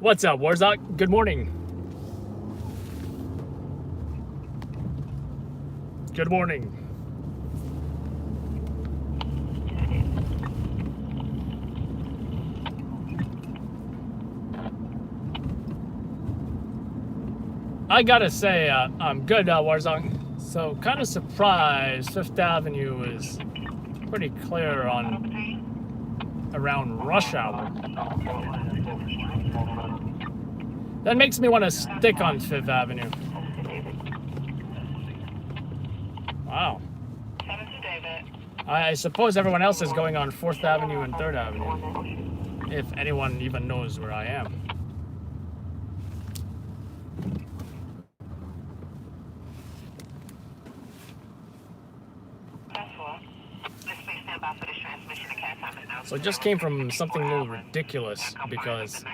What's up, Warzok? Good morning. Good morning. I gotta say, I'm good, Warzok. So, kind of surprised Fifth Avenue is pretty clear on around rush hour. That makes me want to stick on Fifth Avenue. Wow. I suppose everyone else is going on 4th Avenue and 3rd Avenue, if anyone even knows where I am. So I just came from something a little ridiculous because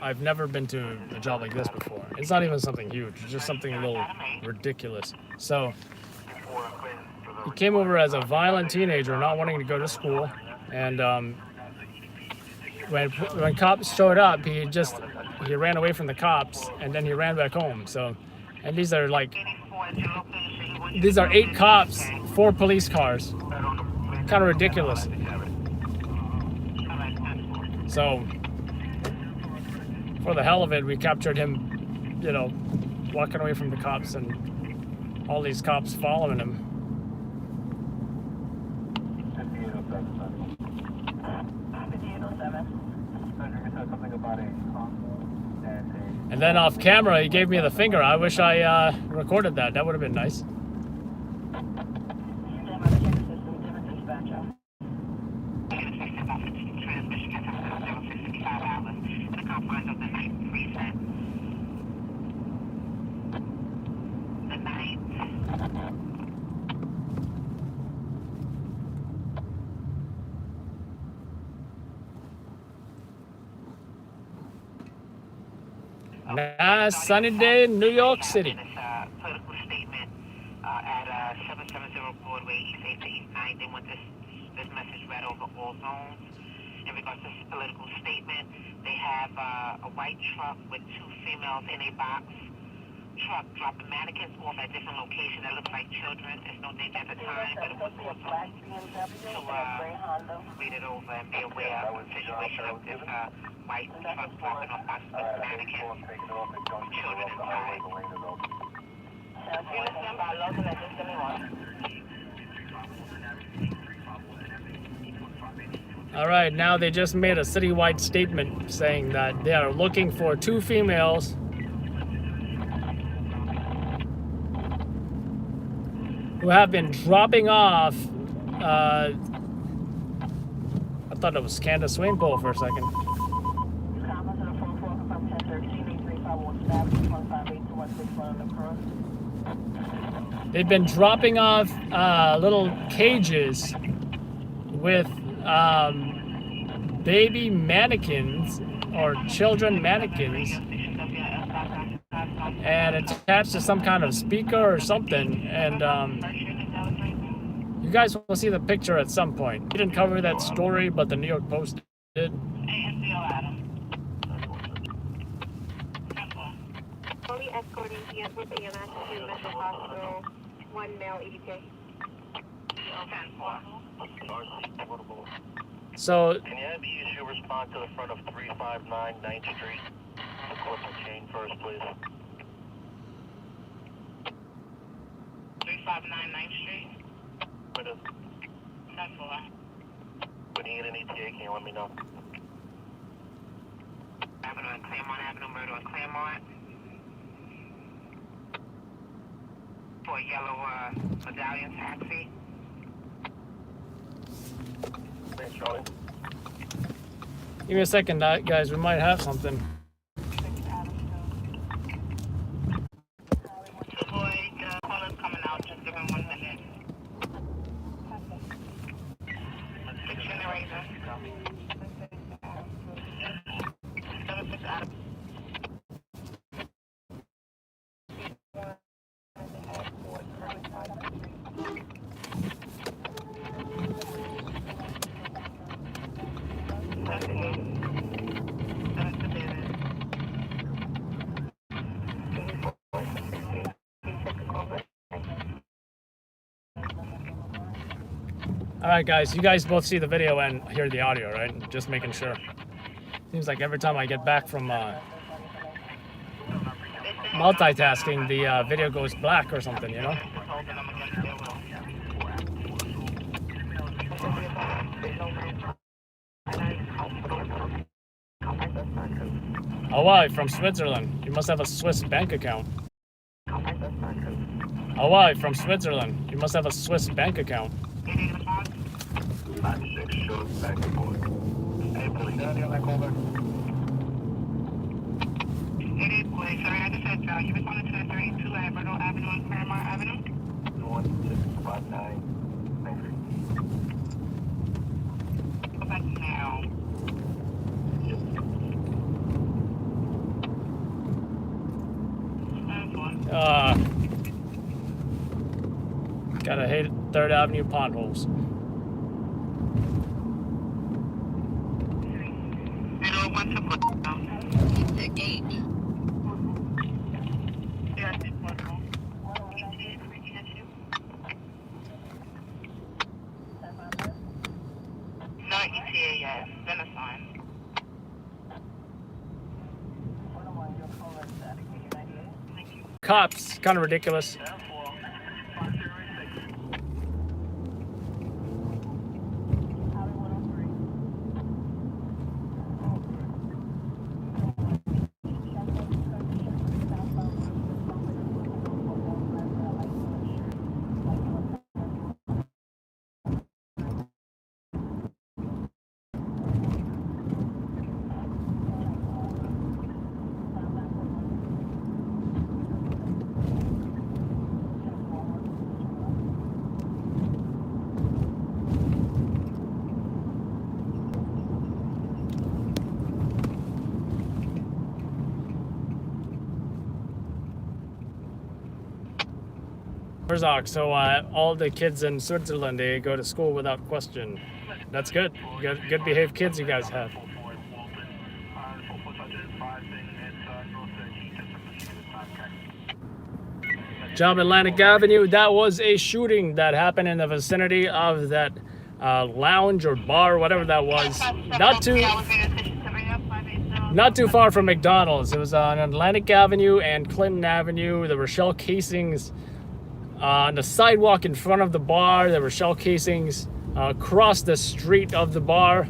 I've never been to a job like this before. It's not even something huge, it's just something a little ridiculous. So he came over as a violent teenager, not wanting to go to school, and when cops showed up, he ran away from the cops, and then he ran back home. So, and these are 8 cops, 4 police cars, kind of ridiculous. So, for the hell of it, we captured him, walking away from the cops, and all these cops following him. And then off camera, he gave me the finger. I wish I recorded that. That would have been nice. Nice sunny day in New York City. Political statement at 770 Broadway, East 8 to East 9. They want this message read over all zones. In regards to this political statement, they have a white truck with 2 females in a box truck dropping mannequins off at different locations that look like children. There's no danger at the time, but it was also to read it over and be aware of the situation of this white truck dropping off boxes with mannequins, children inside. All right, now they just made a citywide statement saying that they are looking for 2 females who have been dropping off. I thought it was Candace Swainpole for a second. They've been dropping off little cages with baby mannequins or children mannequins and attached to some kind of speaker or something, and you guys will see the picture at some point. We didn't cover that story, but the New York Post did. Only escorting with the EMS to Metro Hospital, 1 male EDK. So, can you have the issue respond to the front of 359 9th Street? The corporate chain first, please. 359 9th Street? What is? 10-4. When you get an ETA, can you let me know? Avenue and Claremont Avenue, murder on Claremont. For a yellow medallion taxi. Thanks, Charlie. Give me a second, guys. We might have something. Boy, caller's coming out. Just give him 1 minute. 6 generator. 76 Adam. All right, guys. You guys both see the video and hear the audio, right? Just making sure. Seems like every time I get back from multitasking, the video goes black or something, you know? Hawaii from Switzerland. You must have a Swiss bank account. Hawaii from Switzerland. You must have a Swiss bank account. Sorry, I just said you responded to 32 Labrador Avenue and Claremont Avenue. 1659. Go back now. Gotta hate 3rd Avenue potholes. Not ETA yet. Then a sign. Cops, kind of ridiculous. Herzog, so all the kids in Switzerland, they go to school without question. That's good. Good behaved kids you guys have. Job Atlantic Avenue, that was a shooting that happened in the vicinity of that lounge or bar, whatever that was. Not too far from McDonald's. It was on Atlantic Avenue and Clinton Avenue. There were shell casings on the sidewalk in front of the bar. There were shell casings across the street of the bar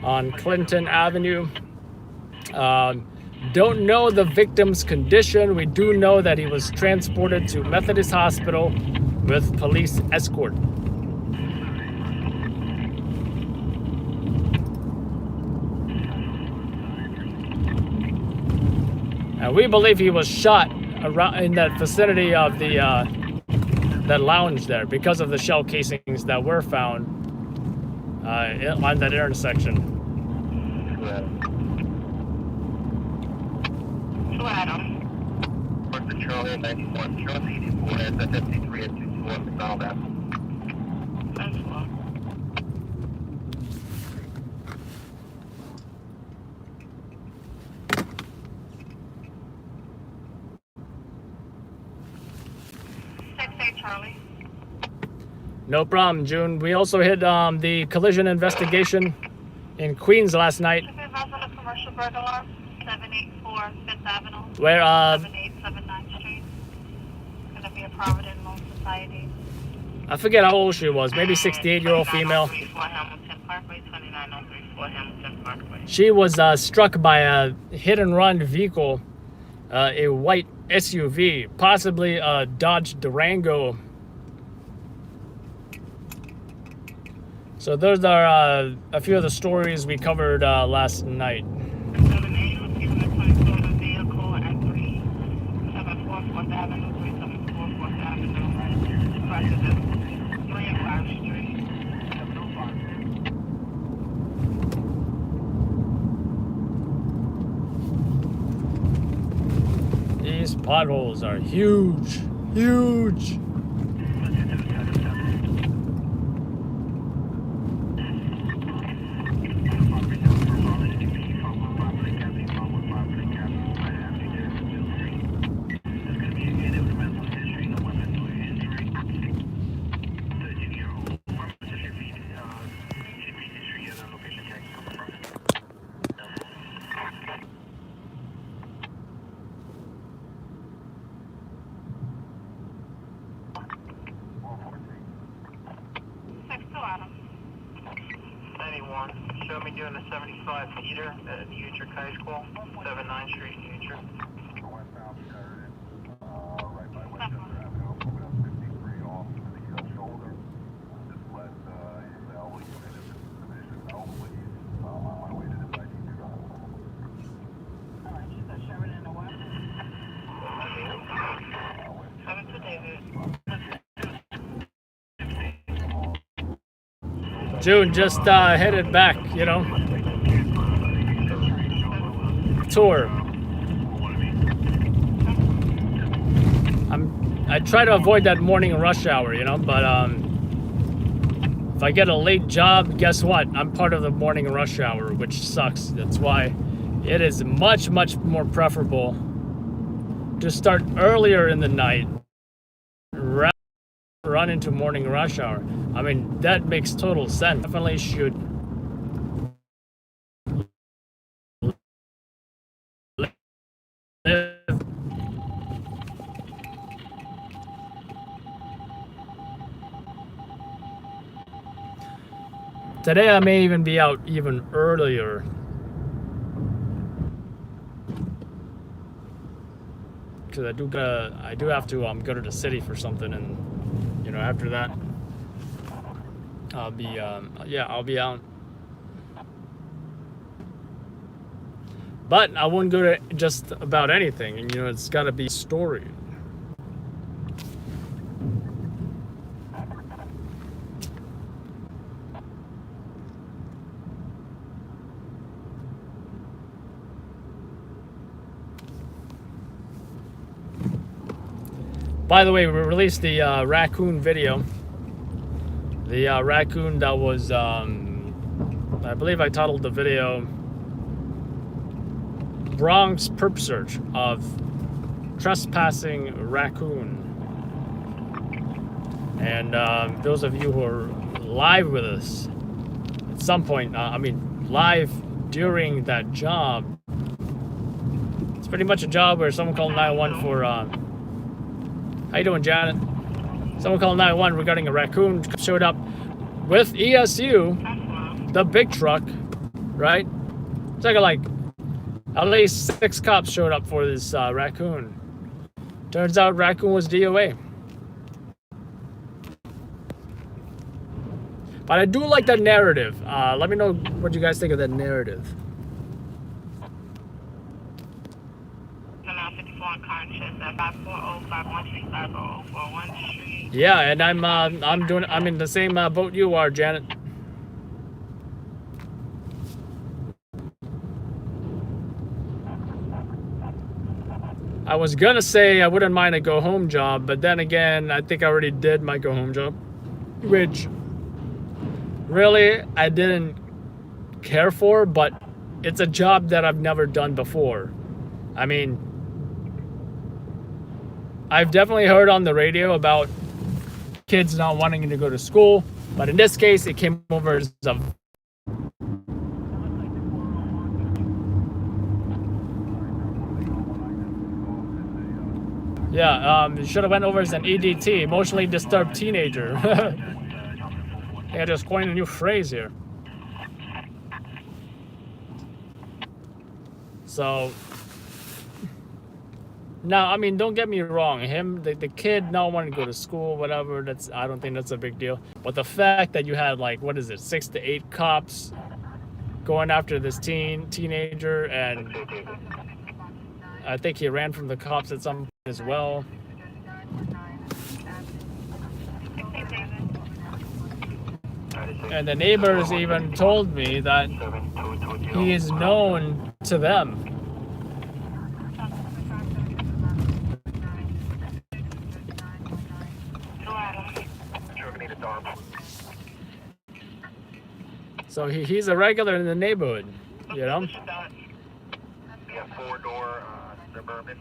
on Clinton Avenue. Don't know the victim's condition. We do know that he was transported to Methodist Hospital with police escort. And we believe he was shot around in that vicinity of the that lounge there because of the shell casings that were found on that intersection. North of Charlie 91, Charlie 84, and the 53 at 221 McDonald Avenue. Charlie. No problem, June. We also hit the collision investigation in Queens last night. Commercial burglar, 784 Fifth Avenue. Where 7879 Street. It's gonna be a Provident Loan Society. I forget how old she was. Maybe 68-year-old female. 2934 Hamilton Parkway, 2934 Hamilton Parkway. She was struck by a hit-and-run vehicle, a white SUV, possibly a Dodge Durango. So those are a few of the stories we covered last night. 7A was given a time code of vehicle at 374 4th Avenue, 374 4th Avenue, residence 3 and 5 Street. These potholes are huge, huge. Show me doing a 75 Peter at New Utrecht High School, 79th Street, New Utrecht. Right by Westchester Avenue, moving up 53 off to the shoulder. Just let Isabel leave in his position, hopefully, on my way to the site. Alright, she's at Sheridan and what? 7 to David. June just headed back, you know. Tour. I try to avoid that morning rush hour, you know, but if I get a late job, guess what? I'm part of the morning rush hour, which sucks. That's why it is much, much more preferable to start earlier in the night rather than run into morning rush hour. I mean, that makes total sense. Definitely should live. Today I may even be out even earlier. Because I do have to go to the city for something, and you know, after that I'll be I'll be out. But I wouldn't go to just about anything, and you know, it's got to be a story. By the way, we released the raccoon video. The raccoon that was, I believe I titled the video Bronx Perp Search of Trespassing Raccoon. And those of you who are live with us at some point, I mean live during that job, it's pretty much a job where someone called 911 for, how you doing, Janet? Someone called 911 regarding a raccoon showed up with ESU, the big truck, right? It's like at least 6 cops showed up for this raccoon. Turns out raccoon was DOA. But I do like that narrative. Let me know what you guys think of that narrative. Yeah, and I'm in the same boat you are, Janet. I was gonna say I wouldn't mind a go home job, but then again, I think I already did my go home job, which really I didn't care for, but it's a job that I've never done before. I mean, I've definitely heard on the radio about kids not wanting to go to school, but in this case, it came over as a it should have went over as an EDT, emotionally disturbed teenager. I just coined a new phrase here. So Now, I mean, don't get me wrong. The kid not wanting to go to school, whatever. I don't think that's a big deal. But the fact that you had like, what is it, 6 to 8 cops going after this teenager, and I think he ran from the cops at some point as well. And the neighbors even told me that he is known to them. So he's a regular in the neighborhood, you know? Yeah, 4-door, Suburban.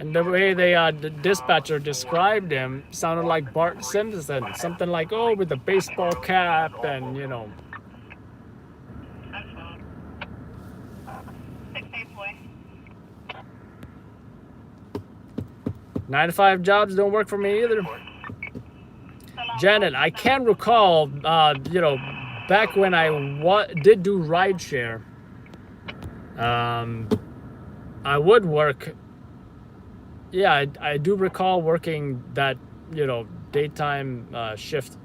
And the way the dispatcher described him sounded like Bart Simpson. Something like, oh, with a baseball cap and, you know. 9 to 5 jobs don't work for me either. Janet, I can recall, you know, back when I did do rideshare, I would work. Yeah, I do recall working that, you know, daytime shift.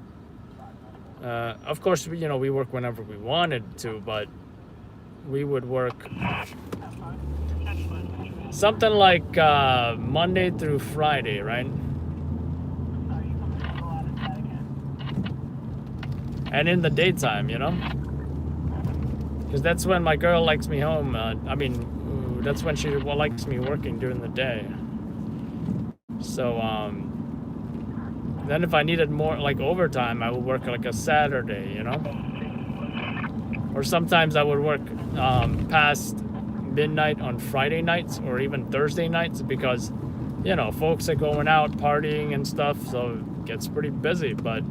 Of course, you know, we work whenever we wanted to, but we would work something like Monday through Friday, right? And in the daytime, you know? Because that's when my girl likes me home. I mean, that's when she likes me working during the day. So, then if I needed more, like, overtime, I would work like a Saturday, you know? Or sometimes I would work past midnight on Friday nights or even Thursday nights because, you know, folks are going out partying and stuff, so it gets pretty busy. But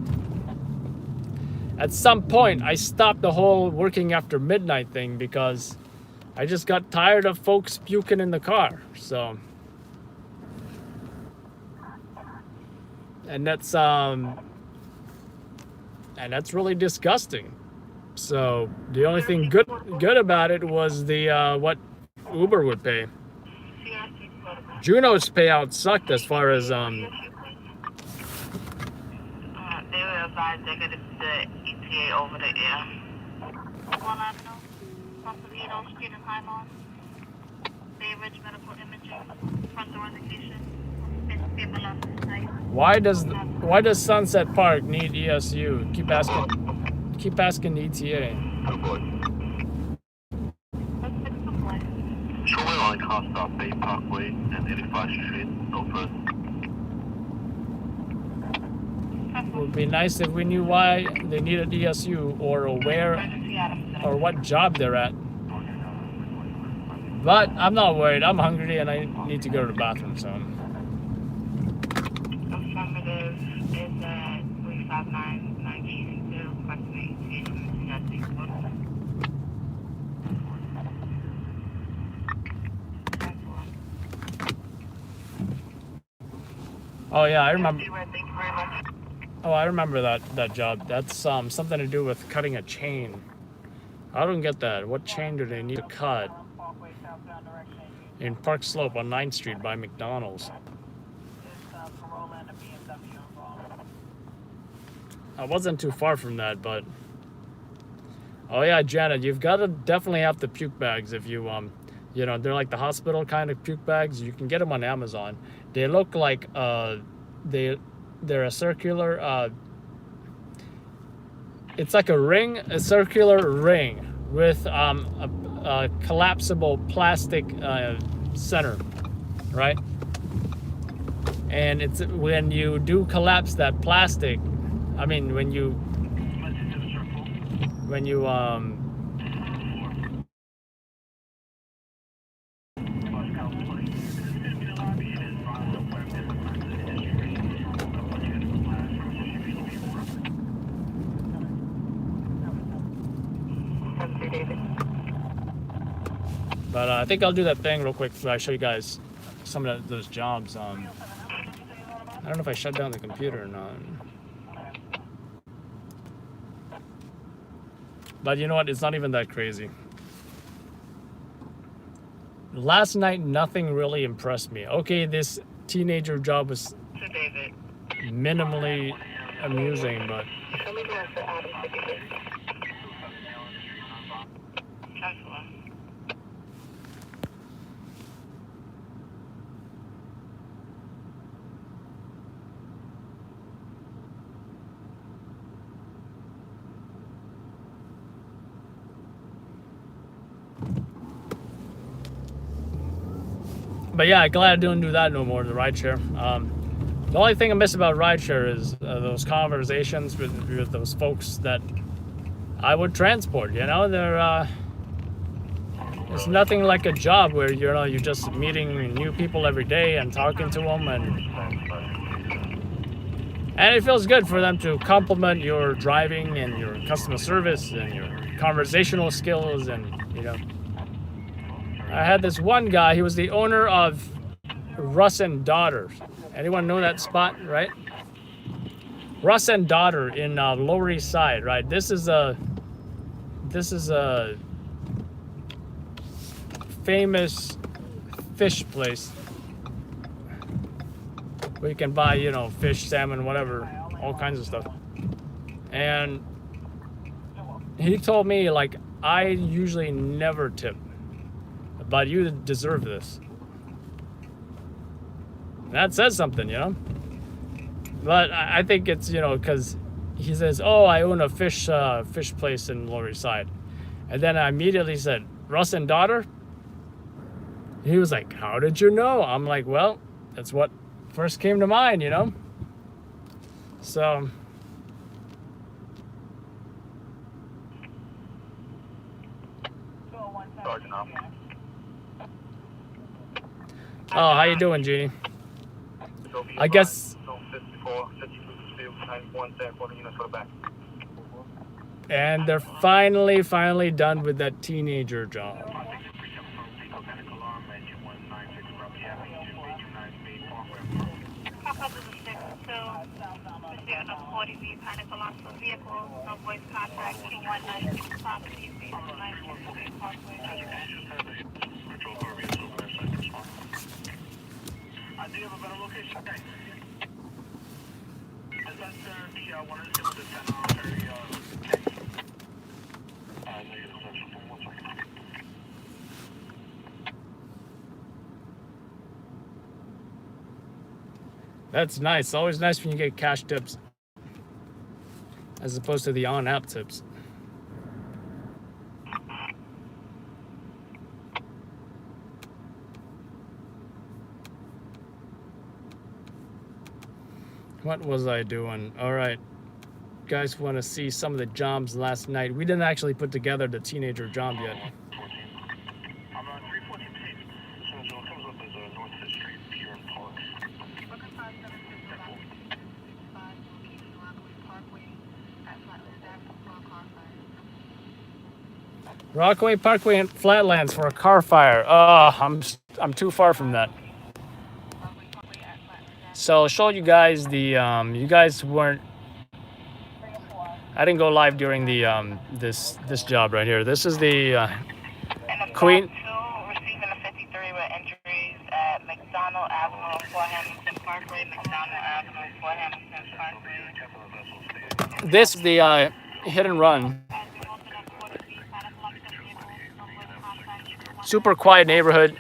at some point, I stopped the whole working after midnight thing because I just got tired of folks puking in the car. So, and that's really disgusting. So the only thing good about it was the what Uber would pay. Juno's payout sucked as far as They will advise they're going to the ETA over the air. Street in Highmont. Bay Ridge Medical Imaging. Front door indication. why does Sunset Park need ESU? Keep asking the ETA. Shoreline line car stop Bay Parkway and 85 Street, Northwest. It would be nice if we knew why they needed ESU or where or what job they're at. But I'm not worried. I'm hungry and I need to go to the bathroom soon. Affirmative is at 359-982, requesting Oh yeah, I remember. Thank you very much. Oh, I remember that job. That's something to do with cutting a chain. I don't get that. What chain do they need to cut in Park Slope on 9th Street by McDonald's? I wasn't too far from that, but oh yeah, Janet, you've got to definitely have the puke bags if you you know, they're like the hospital kind of puke bags. You can get them on Amazon. They look like they're a circular it's like a circular ring with a collapsible plastic center, right? And it's when you do collapse that plastic, I mean when you but I think I'll do that thing real quick so I show you guys some of those jobs. I don't know if I shut down the computer or not. But you know what? It's not even that crazy. last night nothing really impressed me. Okay, this teenager job was To David. minimally amusing, but Show me the one for Adam 56. 10-4. but yeah, glad I don't do that no more. The rideshare. The only thing I miss about rideshare is those conversations with those folks that I would transport. You know, they're it's nothing like a job where you're just meeting new people every day and talking to them, and it feels good for them to compliment your driving and your customer service and your conversational skills. And I had this one guy. He was the owner of Russ and Daughter. Anyone know that spot, right? Russ and Daughter in Lower East Side, right? This is a famous fish place where you can buy, fish, salmon, whatever, all kinds of stuff. And he told me, like, I usually never tip, but you deserve this. That says something, But I think it's, because he says, oh, I own a fish place in Lower East Side. And then I immediately said, Russ and Daughter? He was like, how did you know? I'm like, well, that's what first came to mind, So. Oh, how you doing, Jeannie? I guess. And they're finally done with that teenager job. I do have a better location. Is that the 102 with the 10 area? That's nice. Always nice when you get cash tips as opposed to the on-app tips. What was I doing? All right. Guys want to see some of the jobs last night. We didn't actually put together the teenager job yet. I'm on 314 so it comes up as North 5th Street, Pier Park. Rockaway Parkway and Flatlands for a car fire. Oh, I'm too far from that. So I'll show you guys the you guys weren't. I didn't go live during the this job right here. This is the Queen. Receiving a 53 with injuries at McDonald Avenue, Fort Hamilton Parkway, McDonald Avenue, Fort Hamilton Parkway. This is the hit and run. Super quiet neighborhood.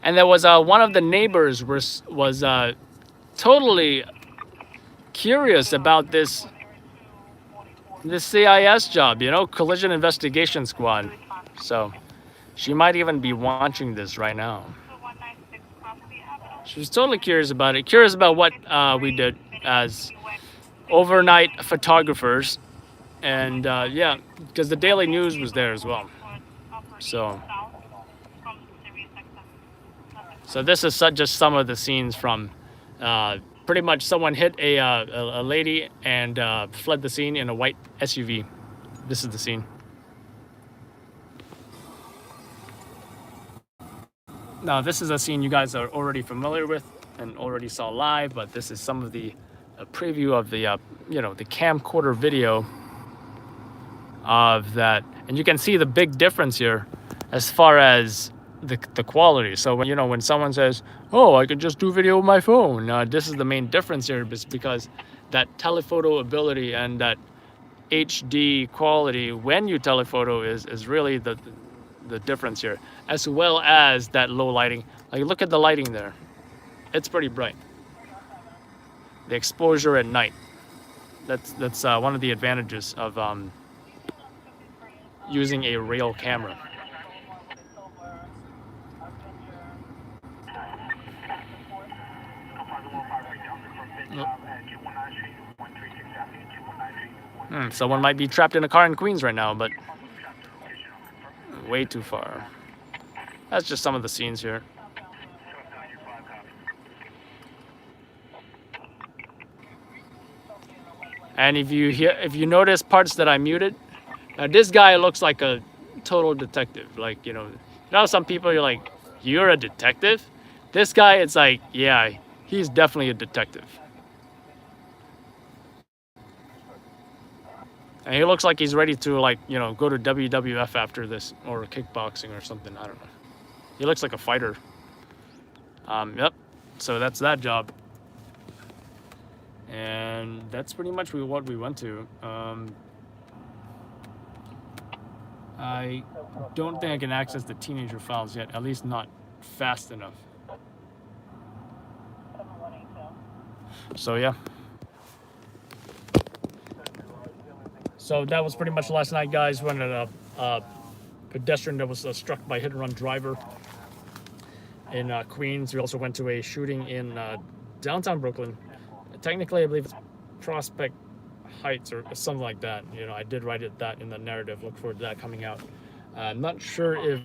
And there was one of the neighbors was totally curious about this CIS job, Collision Investigation Squad. So she might even be watching this right now. She was totally curious about it. Curious about what we did as overnight photographers, and yeah, because the Daily News was there as well. So this is just some of the scenes from pretty much someone hit a lady and fled the scene in a white SUV. This is the scene. Now this is a scene you guys are already familiar with and already saw live, but this is some of the preview of the the camcorder video of that, and you can see the big difference here as far as the quality. So when someone says, "Oh, I can just do video with my phone," this is the main difference here, because that telephoto ability and that HD quality when you telephoto is really the difference here, as well as that low lighting. Like, look at the lighting there, it's pretty bright. The exposure at night, that's one of the advantages of using a rail camera. Someone might be trapped in a car in Queens right now, but way too far. That's just some of the scenes here. And if you notice parts that I muted, this guy looks like a total detective. Like, you know some people, you're like, you're a detective? This guy, it's like, yeah, he's definitely a detective. And he looks like he's ready to, like, go to WWF after this, or kickboxing or something. I don't know. He looks like a fighter. Yep. So that's that job. And that's pretty much what we went to. I don't think I can access the teenager files yet, at least not fast enough. So yeah. So that was pretty much last night, guys, when a pedestrian that was struck by a hit-and-run driver in Queens. We also went to a shooting in downtown Brooklyn. Technically, I believe it's Prospect Heights or something like that. I did write that in the narrative. Look forward to that coming out. I'm not sure if,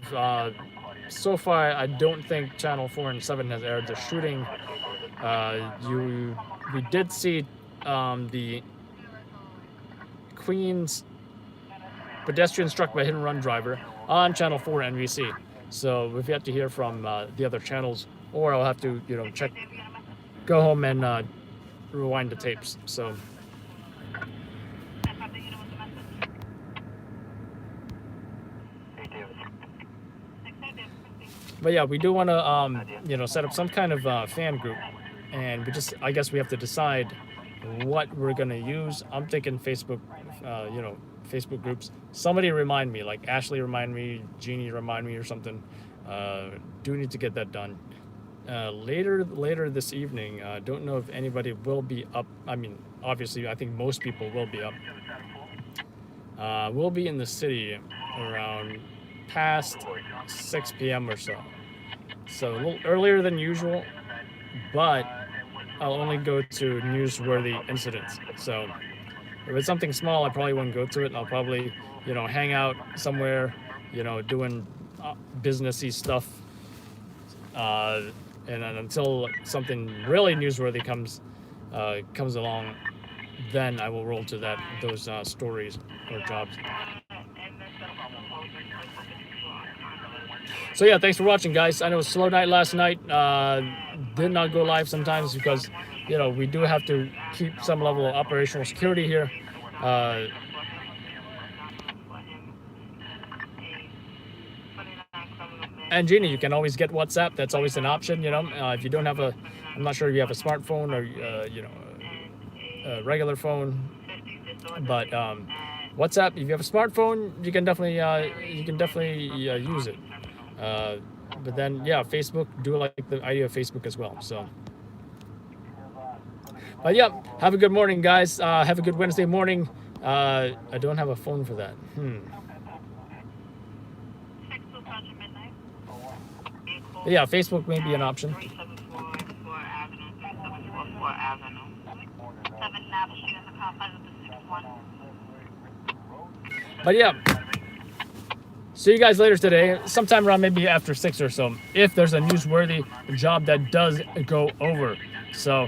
so far, I don't think Channel 4 and 7 has aired the shooting. We did see the Queens pedestrian struck by hit-and-run driver on Channel 4 NBC. So we've yet to hear from the other channels, or I'll have to, go home and rewind the tapes. So. But yeah, we do want to, set up some kind of fan group, and I guess we have to decide what we're gonna use. I'm thinking Facebook, Facebook groups. Somebody remind me, like Ashley remind me, Jeannie remind me or something. Do need to get that done. Later this evening, don't know if anybody will be up. I mean, obviously, I think most people will be up. We'll be in the city around past 6 p.m. or so. So a little earlier than usual, but I'll only go to newsworthy incidents. So if it's something small, I probably wouldn't go to it. I'll probably, hang out somewhere, doing businessy stuff. And then until something really newsworthy comes along, then I will roll to those stories or jobs. So yeah, thanks for watching, guys. I know it was a slow night last night. Did not go live sometimes because, we do have to keep some level of operational security here. And Jeannie, you can always get WhatsApp. That's always an option, if you don't have I'm not sure if you have a smartphone or, a regular phone, but WhatsApp, if you have a smartphone, you can definitely use it. But then, yeah, Facebook, do like the idea of Facebook as well. So, but yeah, have a good morning, guys. Have a good Wednesday morning. I don't have a phone for that. Yeah, Facebook may be an option. But yeah, see you guys later today, sometime around maybe after 6 or so, if there's a newsworthy job that does go over. So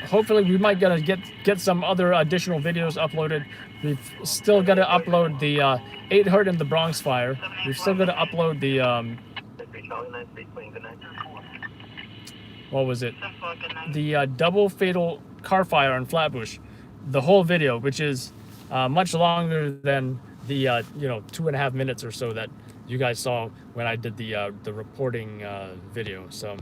hopefully we might get some other additional videos uploaded. We've still got to upload the 8 hurt in the Bronx fire. We've still got to upload the what was it? 10-4, good night. The double fatal car fire on Flatbush, the whole video, which is much longer than the 2.5 minutes or so that you guys saw when I did the reporting video. So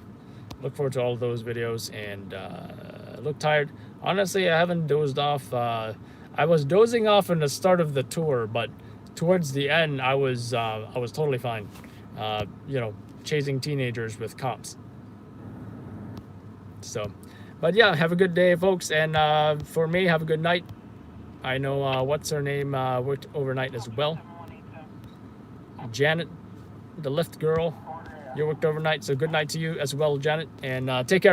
look forward to all of those videos, and I look tired. Honestly, I haven't dozed off. I was dozing off in the start of the tour, but towards the end, I was totally fine. Chasing teenagers with cops. So, but yeah, have a good day, folks, and for me, have a good night. I know what's her name worked overnight as well. Janet, the Lyft girl, you worked overnight, so good night to you as well, Janet, and take care.